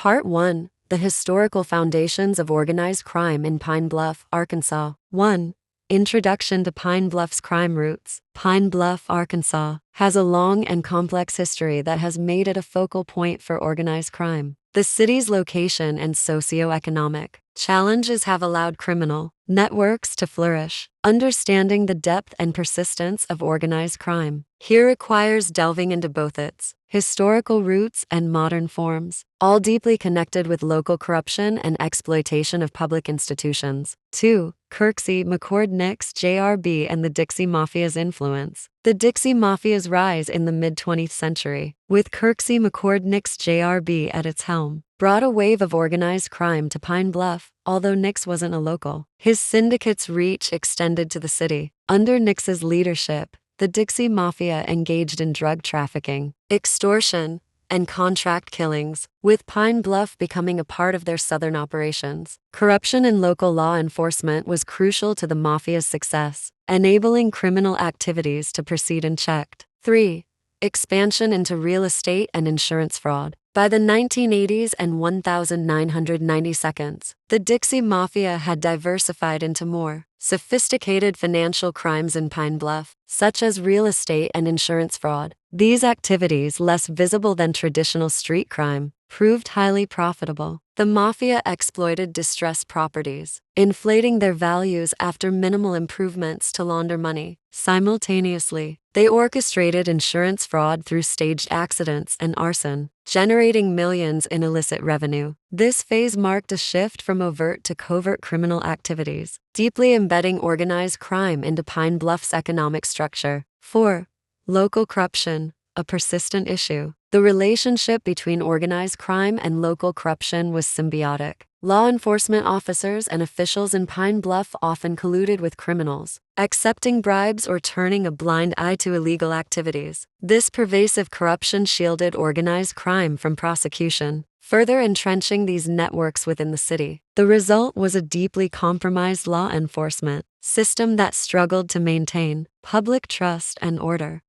Part 1. The Historical Foundations of Organized Crime in Pine Bluff, Arkansas. 1. Introduction to Pine Bluff's crime roots. Pine Bluff, Arkansas, has a long and complex history that has made it a focal point for organized crime. The city's location and socioeconomic challenges have allowed criminal networks to flourish. Understanding the depth and persistence of organized crime here requires delving into both its historical roots and modern forms, all deeply connected with local corruption and exploitation of public institutions. 2. Kirksey McCord Nix Jr. and the Dixie Mafia's influence. The Dixie Mafia's rise in the mid-20th century, with Kirksey McCord Nix Jr. at its helm, brought a wave of organized crime to Pine Bluff, although Nix wasn't a local. His syndicate's reach extended to the city. Under Nix's leadership, the Dixie Mafia engaged in drug trafficking, extortion, and contract killings, with Pine Bluff becoming a part of their southern operations. Corruption in local law enforcement was crucial to the Mafia's success, enabling criminal activities to proceed unchecked. 3. Expansion into real estate and insurance fraud. By the 1980s and 1992, the Dixie Mafia had diversified into more sophisticated financial crimes in Pine Bluff, such as real estate and insurance fraud. These activities, less visible than traditional street crime, proved highly profitable. The Mafia exploited distressed properties, inflating their values after minimal improvements to launder money. Simultaneously, they orchestrated insurance fraud through staged accidents and arson, generating millions in illicit revenue. This phase marked a shift from overt to covert criminal activities, deeply embedding organized crime into Pine Bluff's economic structure. 4. Local corruption, a persistent issue. The relationship between organized crime and local corruption was symbiotic. Law enforcement officers and officials in Pine Bluff often colluded with criminals, accepting bribes or turning a blind eye to illegal activities. This pervasive corruption shielded organized crime from prosecution, further entrenching these networks within the city. The result was a deeply compromised law enforcement system that struggled to maintain public trust and order.